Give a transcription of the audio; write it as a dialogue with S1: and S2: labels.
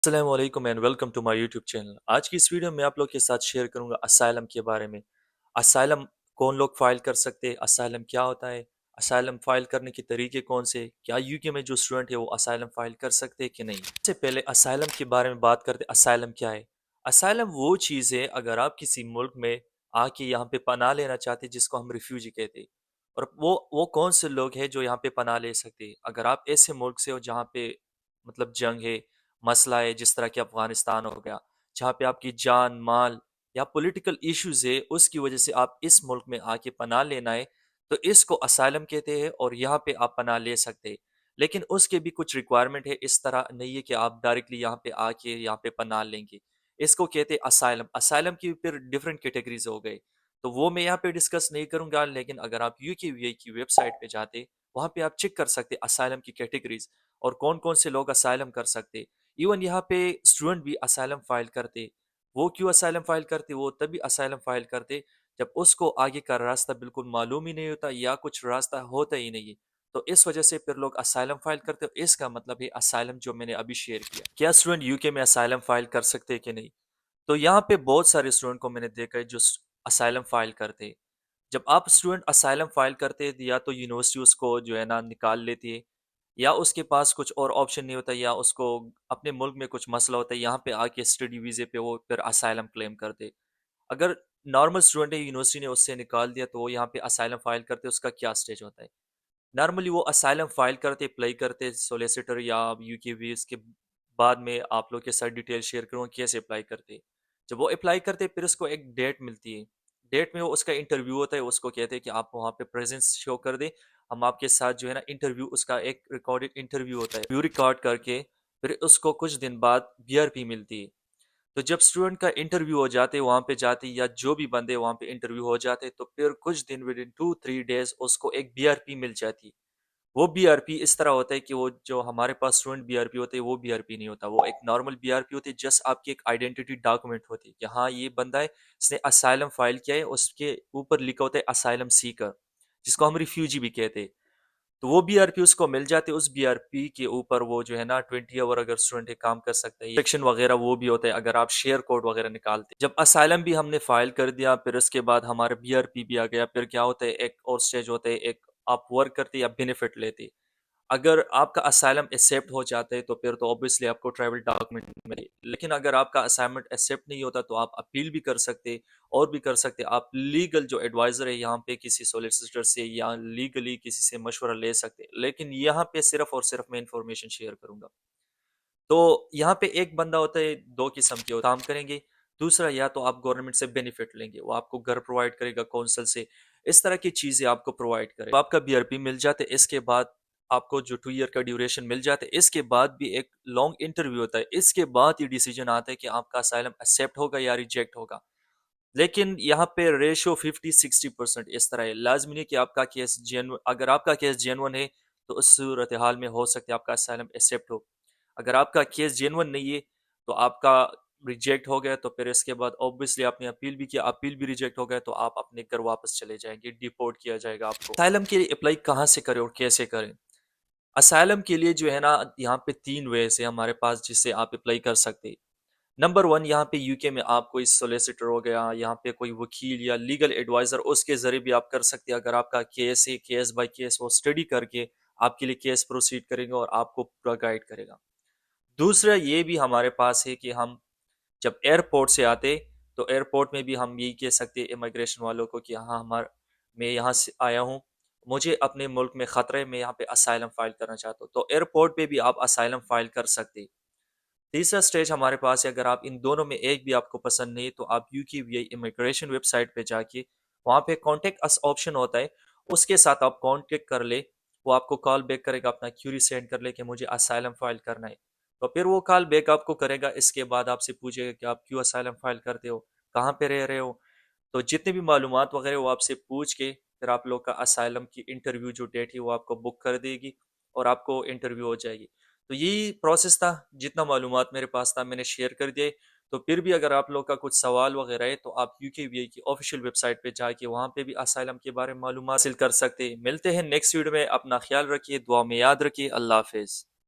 S1: السلام علیکم and welcome to my YouTube channel. آج کی اس ویڈیو میں آپ لوگ کے ساتھ شیئر کروں گا اسائلم کے بارے میں۔ اسائلم کون لوگ فائل کر سکتے ہیں، اسائلم کیا ہوتا ہے، اسائلم فائل کرنے کے طریقے کون سے، کیا یو کے میں جو اسٹوڈنٹ ہے وہ اسائلم فائل کر سکتے ہیں کہ نہیں۔ اس سے پہلے اسائلم کے بارے میں بات کرتے ہیں۔ اسائلم کیا ہے؟ اسائلم وہ چیز ہے اگر آپ کسی ملک میں آ کے یہاں پہ پناہ لینا چاہتے ہیں، جس کو ہم ریفیوجی کہتے ہیں، اور وہ کون سے لوگ ہیں جو یہاں پہ پناہ لے سکتے ہیں۔ اگر آپ ایسے ملک سے ہو جہاں پہ مطلب جنگ ہے، مسئلہ ہے، جس طرح کہ افغانستان ہو گیا، جہاں پہ آپ کی جان مال یا پولیٹیکل ایشوز ہے، اس کی وجہ سے آپ اس ملک میں آ کے پناہ لینا ہے، تو اس کو اسائلم کہتے ہیں اور یہاں پہ آپ پناہ لے سکتے ہیں۔ لیکن اس کے بھی کچھ ریکوائرمنٹ ہے، اس طرح نہیں ہے کہ آپ ڈائریکٹلی یہاں پہ آ کے یہاں پہ پناہ لیں گے۔ اس کو کہتے ہیں اسائلم۔ اسائلم کی پھر ڈفرینٹ کیٹیگریز ہو گئے، تو وہ میں یہاں پہ ڈسکس نہیں کروں گا، لیکن اگر آپ یو کے وی اے کی ویب سائٹ پہ جاتے، وہاں پہ آپ چیک کر سکتے اسائلم کی کیٹیگریز اور کون کون سے لوگ اسائلم کر سکتے۔ ایون یہاں پہ اسٹوڈنٹ بھی اسائلم فائل کرتے۔ وہ کیوں اسائلم فائل کرتے؟ وہ تبھی اسائلم فائل کرتے جب اس کو آگے کا راستہ بالکل معلوم ہی نہیں ہوتا یا کچھ راستہ ہوتا ہی نہیں ہے، تو اس وجہ سے پھر لوگ اسائلم فائل کرتے۔ اور اس کا مطلب ہے اسائلم جو میں نے ابھی شیئر کیا اسٹوڈنٹ یو کے میں اسائلم فائل کر سکتے کہ نہیں۔ تو یہاں پہ بہت سارے اسٹوڈنٹ کو میں نے دیکھا ہے جو اسائلم فائل کرتے۔ جب آپ اسٹوڈنٹ اسائلم فائل کرتے یا تو یونیورسٹی اس کو جو ہے نا نکال لیتی ہے، یا اس کے پاس کچھ اور آپشن نہیں ہوتا، یا اس کو اپنے ملک میں کچھ مسئلہ ہوتا ہے، یہاں پہ آ کے اسٹڈی ویزے پہ وہ پھر اسائلم کلیم کرتے۔ اگر نارمل اسٹوڈنٹ ہے، یونیورسٹی نے اس سے نکال دیا، تو وہ یہاں پہ اسائلم فائل کرتے، اس کا کیا سٹیج ہوتا ہے؟ نارملی وہ اسائلم فائل کرتے، اپلائی کرتے سولیسیٹر یا یو کے وی، اس کے بعد میں آپ لوگ کے ساتھ ڈیٹیل شیئر کروں کیسے اپلائی کرتے۔ جب وہ اپلائی کرتے پھر اس کو ایک ڈیٹ ملتی ہے، ڈیٹ میں وہ اس کا انٹرویو ہوتا ہے، اس کو کہتے ہیں کہ آپ وہاں پہ پریزنس شو کر دیں، ہم آپ کے ساتھ جو ہے نا انٹرویو، اس کا ایک ریکارڈڈ انٹرویو ہوتا ہے، انٹرویو ریکارڈ کر کے پھر اس کو کچھ دن بعد بی آر پی ملتی ہے۔ تو جب اسٹوڈنٹ کا انٹرویو ہو جاتے، وہاں پہ جاتے یا جو بھی بندے وہاں پہ انٹرویو ہو جاتے، تو پھر کچھ دن ود ان 2-3 days اس کو ایک بی آر پی مل جاتی۔ وہ بی آر پی اس طرح ہوتا ہے کہ وہ جو ہمارے پاس اسٹوڈنٹ بی آر پی ہوتے ہیں، وہ بی آر پی نہیں ہوتا، وہ ایک نارمل بی آر پی ہوتی ہے، جسٹ آپ کی ایک آئیڈینٹی ڈاکومنٹ ہوتی ہے کہ ہاں یہ بندہ ہے، اس نے اسائلم فائل کیا ہے، اس کے اوپر لکھا ہوتا ہے اسائلم سیکر، جس کو ہم ریفیوجی بھی کہتے ہیں۔ تو وہ بی آر پی اس کو مل جاتے، اس بی آر پی کے اوپر وہ جو ہے نا 20 آور اگر اسٹوڈنٹ کام کر سکتا ہے، سیکشن وغیرہ وہ بھی ہوتا ہے اگر آپ شیئر کوڈ وغیرہ نکالتے۔ جب اسائلم بھی ہم نے فائل کر دیا، پھر اس کے بعد ہمارا بی آر پی بھی آ گیا، پھر کیا ہوتا ہے، ایک اور سٹیج ہوتا ہے، ایک آپ ورک کرتے یا بینیفٹ لیتے۔ اگر آپ کا اسائلم ایکسیپٹ ہو جاتا ہے تو پھر تو اوبیسلی آپ کو ٹریول ڈاکومنٹ ملے، لیکن اگر آپ کا اسائنمنٹ ایکسیپٹ نہیں ہوتا تو آپ اپیل بھی کر سکتے، اور بھی کر سکتے۔ آپ لیگل جو ایڈوائزر ہے یہاں پہ کسی سولیسیٹر سے یا لیگلی کسی سے مشورہ لے سکتے، لیکن یہاں پہ صرف اور صرف میں انفارمیشن شیئر کروں گا۔ تو یہاں پہ ایک بندہ ہوتا ہے، دو قسم کے کام کریں گے۔ دوسرا، یا تو آپ گورنمنٹ سے بینیفٹ لیں گے، وہ آپ کو گھر پرووائڈ کرے گا کونسل سے، اس طرح کی چیزیں آپ کو پرووائڈ کرے گا۔ آپ کا بی آر پی مل جاتے، اس کے بعد آپ کو جو 2 year کا ڈیوریشن مل جاتا ہے، اس کے بعد بھی ایک لانگ انٹرویو ہوتا ہے، اس کے بعد یہ ڈیسیجن آتا ہے کہ آپ کا اسائلم ایکسیپٹ ہوگا یا ریجیکٹ ہوگا۔ لیکن یہاں پہ ریشو 50-60% اس طرح ہے، لازمی نہیں کہ آپ کا کیس جینون، اگر آپ کا کیس جینون ہے تو اس صورتحال میں ہو سکتا ہے آپ کا اسائلم ایکسیپٹ ہو۔ اگر آپ کا کیس جینون نہیں ہے تو آپ کا ریجیکٹ ہو گیا، تو پھر اس کے بعد اوبویسلی آپ نے اپیل بھی کیا، اپیل بھی ریجیکٹ ہو گیا، تو آپ اپنے گھر واپس چلے جائیں گے، ڈیپورٹ کیا جائے گا آپ کو۔ اسائلم کے لیے اپلائی کہاں سے کریں اور کیسے کریں؟ اسائلم کے لیے جو ہے نا، یہاں پہ 3 ویز ہے ہمارے پاس جس سے آپ اپلائی کر سکتے۔ نمبر 1، یہاں پہ یو کے میں آپ کوئی سولیسیٹر ہو گیا، یہاں پہ کوئی وکیل یا لیگل ایڈوائزر، اس کے ذریعے بھی آپ کر سکتے ہیں۔ اگر آپ کا کیس ہے، کیس بائی کیس وہ اسٹڈی کر کے آپ کے لیے کیس پروسیڈ کریں گے اور آپ کو پورا گائیڈ کرے گا۔ دوسرا یہ بھی ہمارے پاس ہے کہ ہم جب ایئرپورٹ سے آتے تو ایئرپورٹ میں بھی ہم یہی کہہ سکتے امیگریشن والوں کو کہ ہاں میں یہاں سے آیا ہوں، مجھے اپنے ملک میں خطرہ ہے، میں یہاں پہ اسائلم فائل کرنا چاہتا ہوں، تو ایئرپورٹ پہ بھی آپ اسائلم فائل کر سکتے۔ تیسرا سٹیج ہمارے پاس ہے، اگر آپ ان دونوں میں ایک بھی آپ کو پسند نہیں تو آپ یو کی وی آئی امیگریشن ویب سائٹ پہ جا کے وہاں پہ کانٹیکٹ اس آپشن ہوتا ہے، اس کے ساتھ آپ کانٹیکٹ کر لے، وہ آپ کو کال بیک کرے گا، اپنا کیوری سینڈ کر لے کہ مجھے اسائلم فائل کرنا ہے، تو پھر وہ کال بیک آپ کو کرے گا۔ اس کے بعد آپ سے پوچھے گا کہ آپ کیوں اسائلم فائل کرتے ہو، کہاں پہ رہ رہے ہو، تو جتنے بھی معلومات وغیرہ وہ آپ سے پوچھ کے پھر آپ لوگ کا اسائلم کی انٹرویو جو ڈیٹ ہے وہ آپ کو بک کر دے گی اور آپ کو انٹرویو ہو جائے گی۔ تو یہی پروسیس تھا، جتنا معلومات میرے پاس تھا میں نے شیئر کر دیے۔ تو پھر بھی اگر آپ لوگ کا کچھ سوال وغیرہ ہے تو آپ یو کے وی آئی کی آفیشیل ویب سائٹ پہ جا کے وہاں پہ بھی اسائلم کے بارے میں معلومات حاصل کر سکتے ہیں۔ ملتے ہیں نیکسٹ ویڈیو میں، اپنا خیال رکھیے، دعا میں یاد رکھیے، اللہ حافظ۔